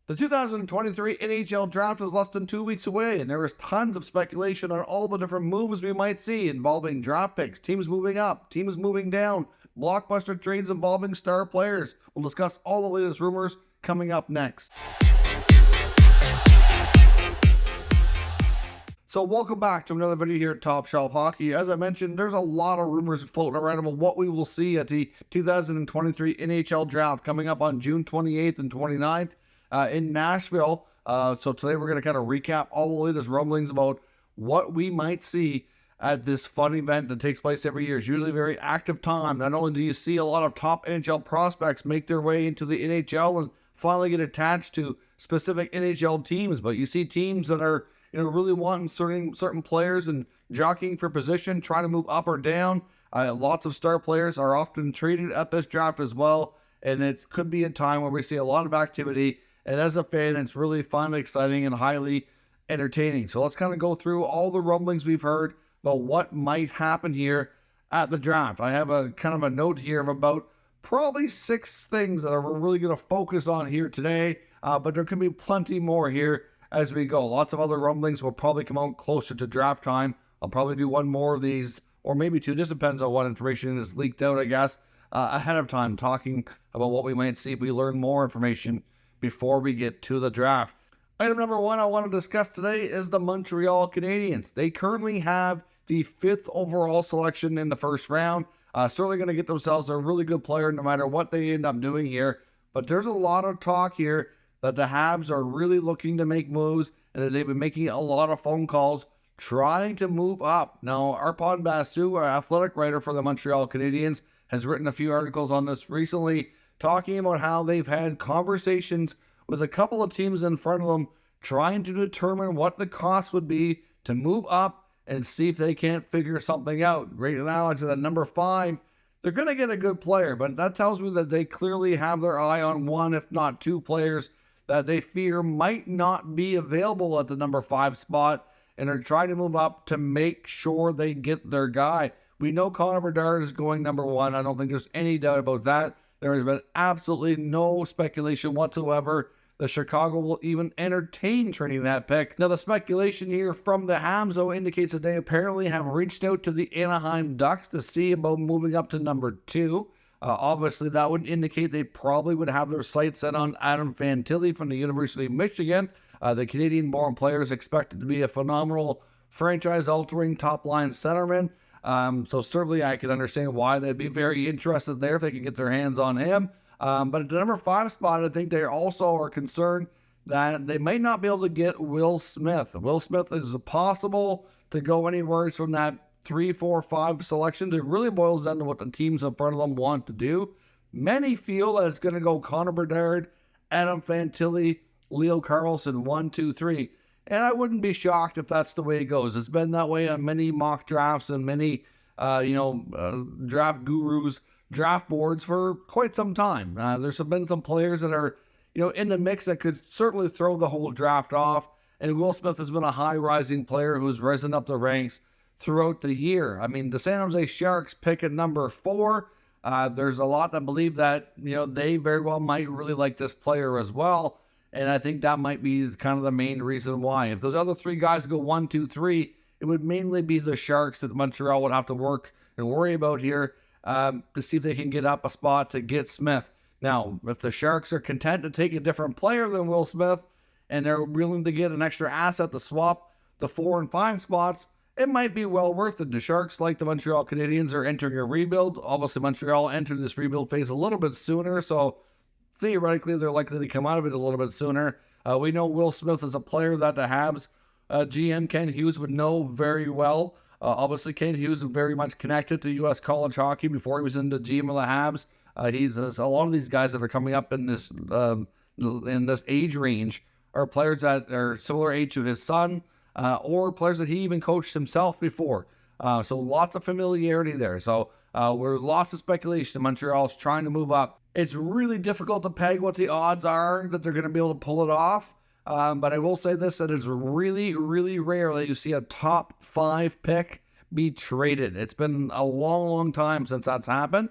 The 2023 NHL Draft is less than 2 weeks away, and there is tons of speculation on all the different moves we might see involving draft picks, teams moving up, teams moving down, blockbuster trades involving star players. We'll discuss all the latest rumors coming up next. So welcome back to another video here at Top Shelf Hockey. As I mentioned, there's a lot of rumors floating around about what we will see at the 2023 NHL Draft coming up on June 28th and 29th. In Nashville. So today we're going to kind of recap all the latest rumblings about what we might see at this fun event that takes place every year. It's usually a very active time. Not only do you see a lot of top NHL prospects make their way into the NHL and finally get attached to specific NHL teams, but you see teams that are really wanting certain players and jockeying for position, trying to move up or down. Lots of star players are often traded at this draft as well, and it could be a time where we see a lot of activity. And as a fan, it's really fun, exciting, and highly entertaining. So let's kind of go through all the rumblings we've heard about what might happen here at the draft. I have a kind of a note here of about probably 6 things that we're really going to focus on here today. But there could be plenty more here as we go. Lots of other rumblings will probably come out closer to draft time. I'll probably do one more of these, or maybe 2. Just depends on what information is leaked out, I guess, ahead of time, talking about what we might see if we learn more information before we get to the draft. Item number 1 I want to discuss today is the Montreal Canadiens. They currently have the 5th overall selection in the first round. Certainly going to get themselves a really good player no matter what they end up doing here. But there's a lot of talk here that the Habs are really looking to make moves and that they've been making a lot of phone calls trying to move up. Now, Arpon Basu, our athletic writer for the Montreal Canadiens, has written a few articles on this recently, talking about how they've had conversations with a couple of teams in front of them trying to determine what the cost would be to move up and see if they can't figure something out. Right now, it's at number 5. They're going to get a good player, but that tells me that they clearly have their eye on 1, if not 2 players that they fear might not be available at the number 5 spot, and are trying to move up to make sure they get their guy. We know Connor Bedard is going number 1. I don't think there's any doubt about that. There has been absolutely no speculation whatsoever that Chicago will even entertain trading that pick. Now, the speculation here from the Habs, though, indicates that they apparently have reached out to the Anaheim Ducks to see about moving up to number 2. Obviously, that would indicate they probably would have their sights set on Adam Fantilli from the University of Michigan. The Canadian-born player is expected to be a phenomenal franchise-altering top-line centerman. So certainly I can understand why they'd be very interested there if they could get their hands on him. But at the number 5 spot, I think they also are concerned that they may not be able to get Will Smith. Will Smith is possible to go anywhere from that 3, 4, 5 selections. It really boils down to what the teams in front of them want to do. Many feel that it's going to go Connor Bedard, Adam Fantilli, Leo Carlson, 1, 2, 3. And I wouldn't be shocked if that's the way it goes. It's been that way on many mock drafts and many, draft gurus, draft boards for quite some time. There's been some players that are, in the mix that could certainly throw the whole draft off. And Will Smith has been a high-rising player who's risen up the ranks throughout the year. I mean, the San Jose Sharks pick at number 4. There's a lot that believe that, they very well might really like this player as well. And I think that might be kind of the main reason why. If those other 3 guys go 1, 2, 3, it would mainly be the Sharks that Montreal would have to work and worry about here to see if they can get up a spot to get Smith. Now, if the Sharks are content to take a different player than Will Smith and they're willing to get an extra asset to swap the 4 and 5 spots, it might be well worth it. The Sharks, like the Montreal Canadiens, are entering a rebuild. Obviously, Montreal entered this rebuild phase a little bit sooner, so theoretically, they're likely to come out of it a little bit sooner. We know Will Smith is a player that the Habs GM Ken Hughes would know very well. Obviously, Ken Hughes is very much connected to U.S. college hockey before he was in the GM of the Habs. He's a lot of these guys that are coming up in this age range are players that are similar age to his son, or players that he even coached himself before. So lots of familiarity there. So we're lots of speculation. Montreal's trying to move up. It's really difficult to peg what the odds are that they're going to be able to pull it off. But I will say this, that it's really, really rare that you see a top 5 pick be traded. It's been a long, long time since that's happened.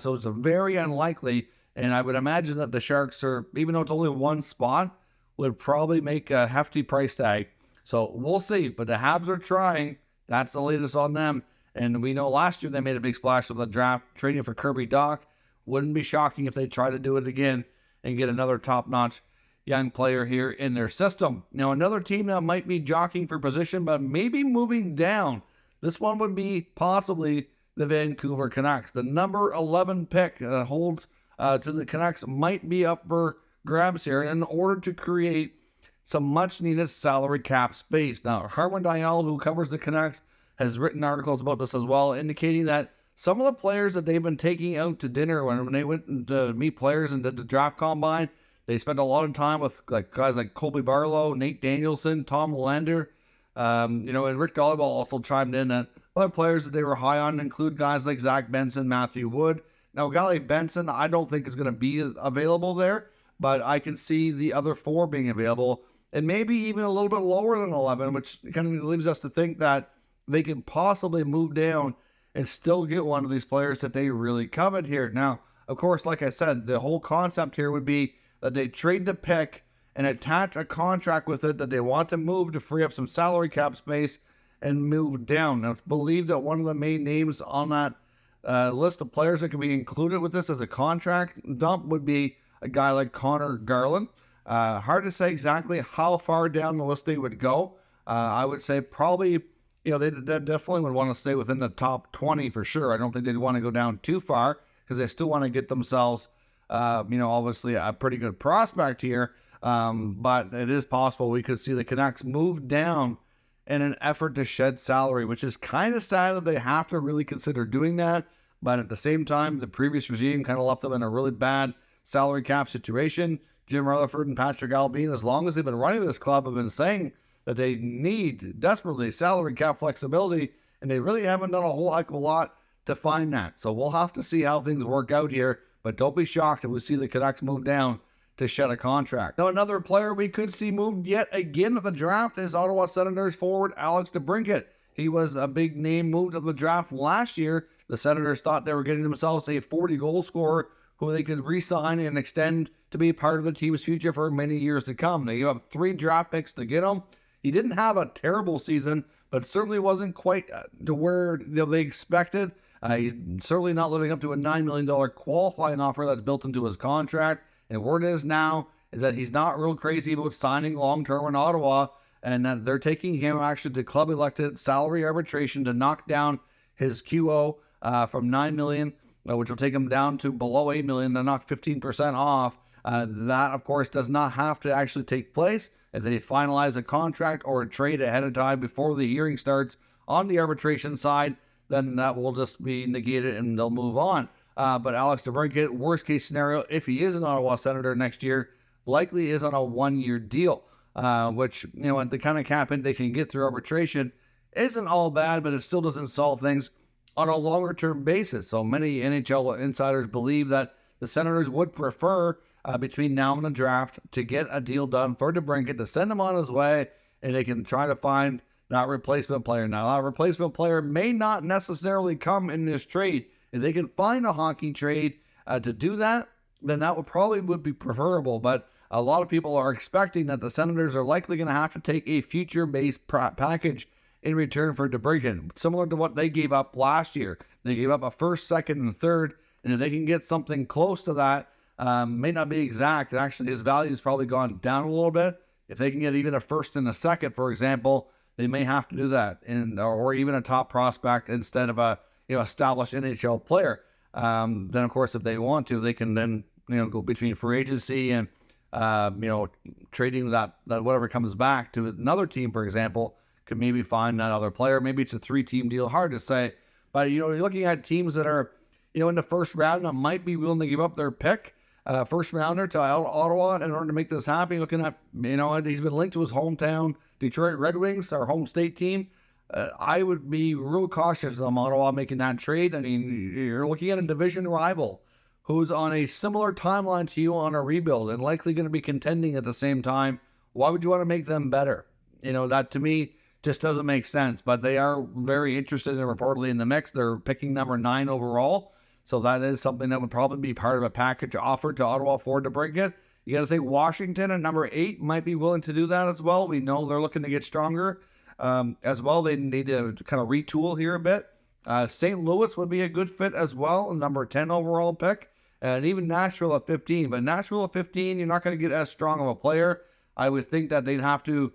So it's very unlikely. And I would imagine that the Sharks are, even though it's only 1 spot, would probably make a hefty price tag. So we'll see. But the Habs are trying. That's the latest on them. And we know last year they made a big splash with the draft, trading for Kirby Dach. Wouldn't be shocking if they try to do it again and get another top-notch young player here in their system. Now, another team that might be jockeying for position, but maybe moving down. This one would be possibly the Vancouver Canucks. The number 11 pick holds to the Canucks might be up for grabs here in order to create some much-needed salary cap space. Now, Harman Dayal, who covers the Canucks, has written articles about this as well, indicating that some of the players that they've been taking out to dinner when they went to meet players and did the draft combine, they spent a lot of time with guys like Colby Barlow, Nate Danielson, Tom Lander, and Rick Dollyball also chimed in that other players that they were high on include guys like Zach Benson, Matthew Wood. Now, a guy like Benson, I don't think is going to be available there, but I can see the other 4 being available, and maybe even a little bit lower than 11, which kind of leaves us to think that they can possibly move down and still get one of these players that they really covet here. Now, of course, like I said, the whole concept here would be that they trade the pick and attach a contract with it that they want to move to free up some salary cap space and move down. Now, it's believed that one of the main names on that list of players that could be included with this as a contract dump would be a guy like Connor Garland. Hard to say exactly how far down the list they would go. I would say probably, they definitely would want to stay within the top 20 for sure. I don't think they'd want to go down too far because they still want to get themselves, obviously a pretty good prospect here. But it is possible we could see the Canucks move down in an effort to shed salary, which is kind of sad that they have to really consider doing that. But at the same time, the previous regime kind of left them in a really bad salary cap situation. Jim Rutherford and Patrick Albin, as long as they've been running this club, have been saying that they need desperately salary cap flexibility, and they really haven't done a whole heck of a lot to find that. So we'll have to see how things work out here, but don't be shocked if we see the Canucks move down to shed a contract. Now, another player we could see moved yet again at the draft is Ottawa Senators forward Alex Debrincat. He was a big name moved at the draft last year. The Senators thought they were getting themselves a 40-goal scorer who they could re-sign and extend to be part of the team's future for many years to come. They have 3 draft picks to get him. He didn't have a terrible season, but certainly wasn't quite to where they expected. He's certainly not living up to a $9 million qualifying offer that's built into his contract. And word is now is that he's not real crazy about signing long-term in Ottawa, and that they're taking him actually to club-elected salary arbitration to knock down his QO from $9 million, which will take him down to below $8 million, to knock 15% off. That, of course, does not have to actually take place. If they finalize a contract or a trade ahead of time before the hearing starts on the arbitration side, then that will just be negated and they'll move on. But Alex Debrincat, worst case scenario, if he is an Ottawa Senator next year, likely is on a 1-year deal, which, at the kind of cap hit they can get through arbitration isn't all bad, but it still doesn't solve things on a longer-term basis. So many NHL insiders believe that the Senators would prefer, between now and the draft, to get a deal done for Debrincat, to send him on his way, and they can try to find that replacement player. Now, that replacement player may not necessarily come in this trade. If they can find a hockey trade to do that, then that would be preferable. But a lot of people are expecting that the Senators are likely going to have to take a future-based package in return for Debrincat, similar to what they gave up last year. They gave up a first, second, and third, and if they can get something close to that, may not be exact, and actually his value has probably gone down a little bit. If they can get even a first and a second, for example, they may have to do that, or even a top prospect instead of a established NHL player. Then, of course, if they want to, they can then go between free agency and trading that whatever comes back to another team, for example, could maybe find that other player. Maybe it's a 3-team deal. Hard to say, but you're looking at teams that are in the first round that might be willing to give up their pick, first rounder, to Ottawa in order to make this happen. Looking at he's been linked to his hometown Detroit Red Wings, our home state team. I would be real cautious on Ottawa making that trade. I mean, you're looking at a division rival who's on a similar timeline to you on a rebuild and likely going to be contending at the same time. Why would you want to make them better? That to me just doesn't make sense. But they are very interested and reportedly in the mix. They're picking number 9 overall. So that is something that would probably be part of a package offered to Ottawa for Debrincat. You got to think Washington at number 8 might be willing to do that as well. We know they're looking to get stronger as well. They need to kind of retool here a bit. St. Louis would be a good fit as well, number 10 overall pick. And even Nashville at 15. But Nashville at 15, you're not going to get as strong of a player. I would think that they'd have to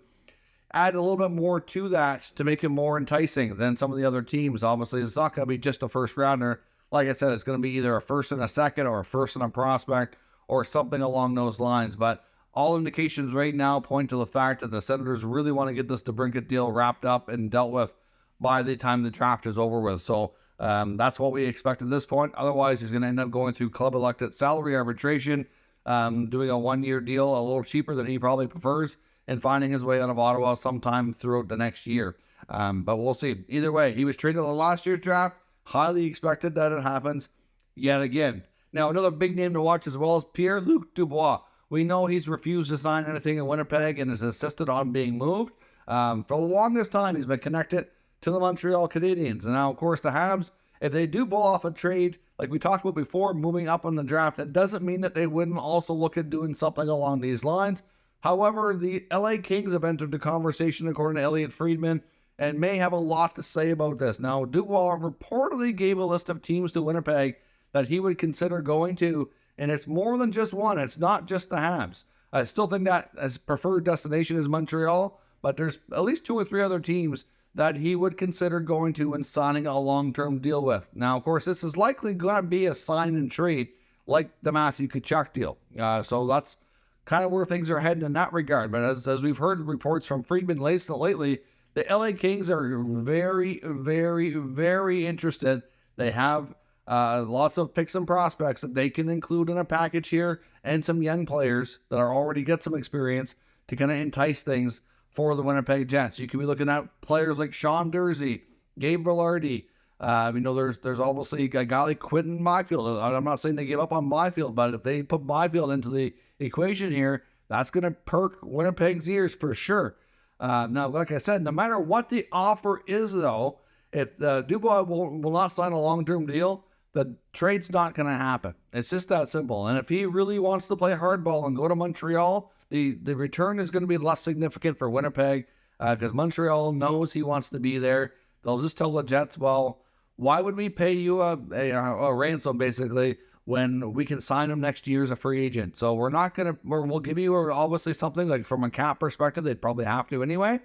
add a little bit more to that to make it more enticing than some of the other teams. Obviously, it's not going to be just a first rounder. Like I said, it's going to be either a first and a second or a first and a prospect or something along those lines. But all indications right now point to the fact that the Senators really want to get this Debrincat deal wrapped up and dealt with by the time the draft is over with. So that's what we expect at this point. Otherwise, he's going to end up going through club-elected salary arbitration, doing a one-year deal a little cheaper than he probably prefers, and finding his way out of Ottawa sometime throughout the next year. But we'll see. Either way, he was traded in last year's draft. Highly expected that it happens yet again. Now, another big name to watch as well is Pierre-Luc Dubois. We know he's refused to sign anything in Winnipeg and has insisted on being moved. For the longest time, he's been connected to the Montreal Canadiens. And now, of course, the Habs, if they do pull off a trade, like we talked about before, moving up on the draft, it doesn't mean that they wouldn't also look at doing something along these lines. However, the LA Kings have entered the conversation, according to Elliotte Friedman, and may have a lot to say about this. Now, Dubois reportedly gave a list of teams to Winnipeg that he would consider going to, and it's more than just one. It's not just the Habs. I still think that his preferred destination is Montreal, but there's at least 2 or 3 other teams that he would consider going to and signing a long-term deal with. Now, of course, this is likely going to be a sign and trade like the Matthew Tkachuk deal. So that's kind of where things are heading in that regard. But as we've heard reports from Friedman lately, the LA Kings are very, very, very interested. They have lots of picks and prospects that they can include in a package here, and some young players that are already get some experience to kind of entice things for the Winnipeg Jets. You could be looking at players like Sean Durzi, Gabe Velarde. There's obviously a guy like Quinton Byfield. I'm not saying they give up on Byfield, but if they put Byfield into the equation here, that's going to perk Winnipeg's ears for sure. Now, like I said, no matter what the offer is, though, if Dubois will not sign a long-term deal, the trade's not going to happen. It's just that simple. And if he really wants to play hardball and go to Montreal, the return is going to be less significant for Winnipeg because Montreal knows he wants to be there. They'll just tell the Jets, well, why would we pay you a ransom, basically, when we can sign him next year as a free agent? So we're not going to, we'll give you obviously something like from a cap perspective, they'd probably have to anyway,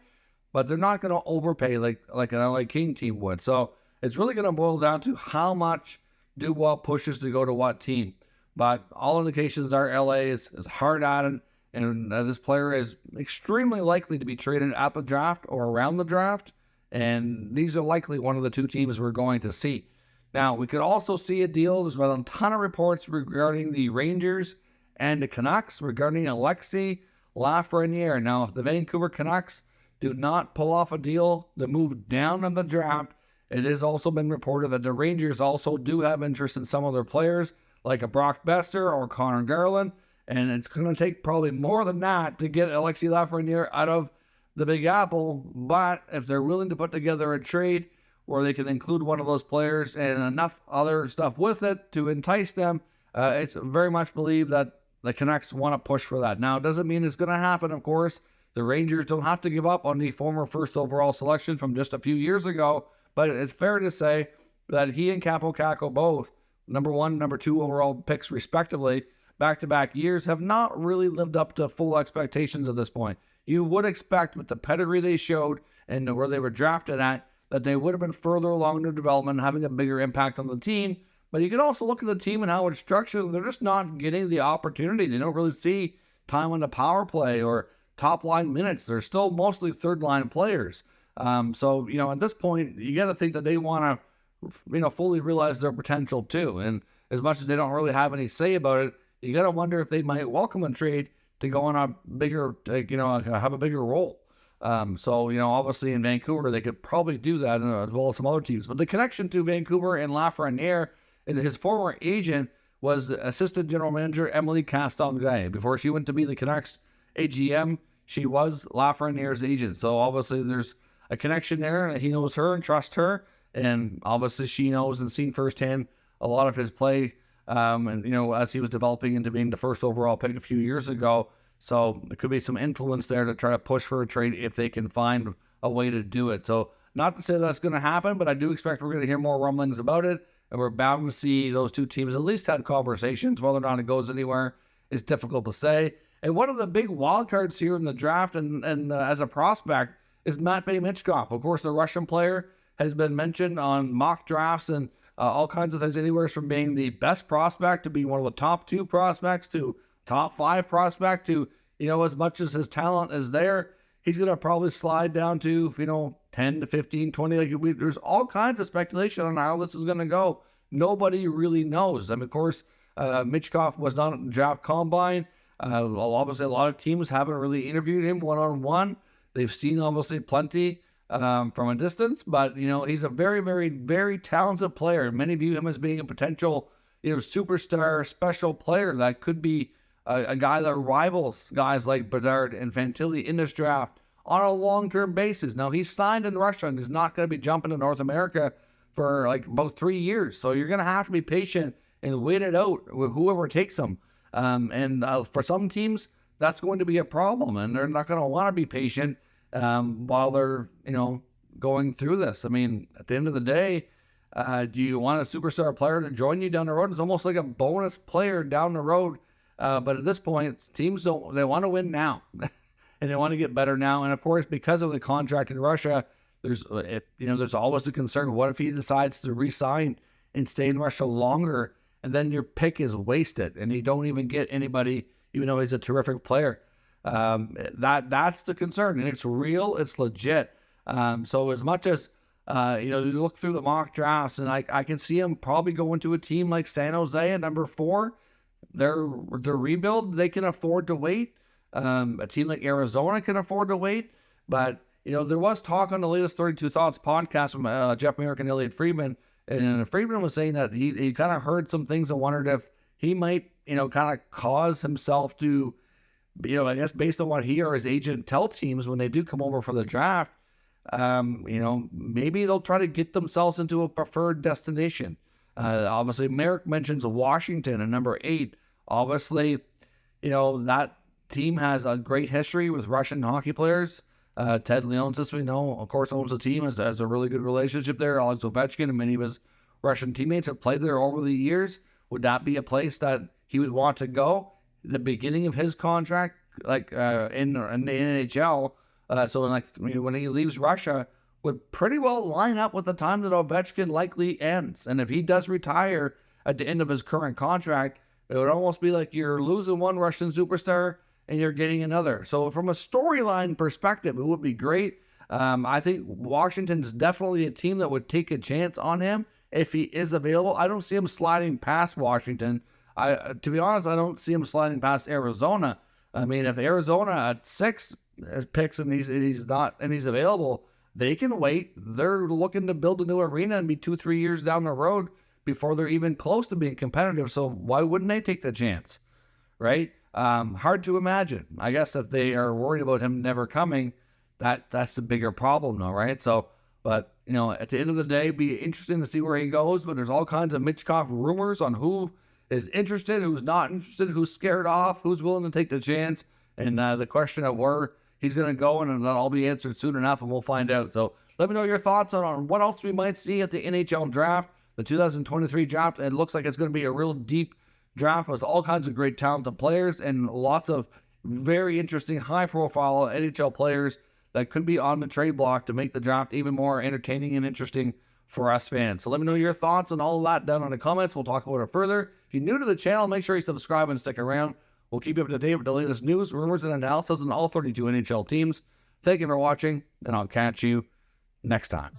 but they're not going to overpay like an LA King team would. So it's really going to boil down to how much Dubois pushes to go to what team. But all indications are LA is hard at it, and this player is extremely likely to be traded at the draft or around the draft, and these are likely one of the 2 teams we're going to see. Now, we could also see a deal. There's been a ton of reports regarding the Rangers and the Canucks regarding Alexis Lafreniere. Now, if the Vancouver Canucks do not pull off a deal to move down in the draft, it has also been reported that the Rangers also do have interest in some of their players, like a Brock Besser or Connor Garland, and it's going to take probably more than that to get Alexis Lafreniere out of the Big Apple. But if they're willing to put together a trade where they can include one of those players and enough other stuff with it to entice them, it's very much believed that the Canucks want to push for that. Now, it doesn't mean it's going to happen, of course. The Rangers don't have to give up on the former first overall selection from just a few years ago, but it's fair to say that he and Capo Caco, both number 1, number 2 overall picks respectively, back-to-back years, have not really lived up to full expectations at this point. You would expect with the pedigree they showed and where they were drafted at, that they would have been further along in their development, having a bigger impact on the team. But you can also look at the team and how it's structured. They're just not getting the opportunity. They don't really see time on the power play or top-line minutes. They're still mostly third-line players. So, at this point, you got to think that they want to, fully realize their potential too. And as much as they don't really have any say about it, you got to wonder if they might welcome a trade to go on a bigger, have a bigger role. Obviously in Vancouver, they could probably do that as well as some other teams. But the connection to Vancouver and Lafreniere is his former agent was assistant general manager Emily Castonguay. Before she went to be the Canucks AGM, she was Lafreniere's agent. So obviously there's a connection there, and he knows her and trusts her. And obviously she knows and seen firsthand a lot of his play and, as he was developing into being the first overall pick a few years ago. So there could be some influence there to try to push for a trade if they can find a way to do it. So not to say that's going to happen, but I do expect we're going to hear more rumblings about it. And we're bound to see those two teams at least have conversations. Whether or not it goes anywhere is difficult to say. And one of the big wild cards here in the draft and as a prospect is Matvei Michkov. Of course, the Russian player has been mentioned on mock drafts and all kinds of things, anywhere from being the best prospect to being one of the top 2 prospects to top 5 prospect to, as much as his talent is there, he's going to probably slide down to, 10 to 15, 20. There's all kinds of speculation on how this is going to go. Nobody really knows. I mean, of course, Michkov was not at the draft combine. Obviously, a lot of teams haven't really interviewed him one-on-one. They've seen, obviously, plenty from a distance, but, he's a very, very, very talented player. Many view him as being a potential, superstar special player that could be a guy that rivals guys like Bedard and Fantilli in this draft on a long-term basis. Now, he's signed in Russia and is not going to be jumping to North America for about 3 years. So you're going to have to be patient and wait it out with whoever takes him. And for some teams, that's going to be a problem, and they're not going to want to be patient while they're, going through this. I mean, at the end of the day, do you want a superstar player to join you down the road? It's almost like a bonus player down the road. But at this point, teams they want to win now, and they want to get better now. And of course, because of the contract in Russia, there's always the concern: what if he decides to re-sign and stay in Russia longer, and then your pick is wasted, and you don't even get anybody, even though he's a terrific player? That's the concern, and it's real, it's legit. So as much as you look through the mock drafts, and I can see him probably going to a team like San Jose at number 4. Their rebuild, they can afford to wait. A team like Arizona can afford to wait. But, there was talk on the latest 32 Thoughts podcast from Jeff Merrick and Elliot Friedman. And Friedman was saying that he kind of heard some things and wondered if he might, kind of cause himself to, I guess based on what he or his agent tell teams when they do come over for the draft, maybe they'll try to get themselves into a preferred destination. Obviously, Merrick mentions Washington at number 8. Obviously, that team has a great history with Russian hockey players. Ted Leonsis, we know, of course, owns the team, has a really good relationship there. Alex Ovechkin and many of his Russian teammates have played there over the years. Would that be a place that he would want to go? The beginning of his contract, in the NHL, when he leaves Russia, would pretty well line up with the time that Ovechkin likely ends. And if he does retire at the end of his current contract, it would almost be like you're losing one Russian superstar and you're getting another. So from a storyline perspective, it would be great. I think Washington's definitely a team that would take a chance on him if he is available. I don't see him sliding past Washington. To be honest, I don't see him sliding past Arizona. I mean, if Arizona at 6 picks and he's available, they can wait. They're looking to build a new arena and be 2-3 years down the road before they're even close to being competitive. So why wouldn't they take the chance, right? Hard to imagine. I guess if they are worried about him never coming, that's the bigger problem, though, right? So, but at the end of the day, be interesting to see where he goes. But there's all kinds of Michkov rumors on who is interested, who's not interested, who's scared off, who's willing to take the chance, and the question of where he's going to go, and that'll all be answered soon enough, and we'll find out. So let me know your thoughts on what else we might see at the NHL draft, the 2023 draft. It looks like it's going to be a real deep draft with all kinds of great talented players and lots of very interesting, high-profile NHL players that could be on the trade block to make the draft even more entertaining and interesting for us fans. So let me know your thoughts on all of that down in the comments. We'll talk about it further. If you're new to the channel, make sure you subscribe and stick around. We'll keep you up to date with the latest news, rumors, and analysis on all 32 NHL teams. Thank you for watching, and I'll catch you next time.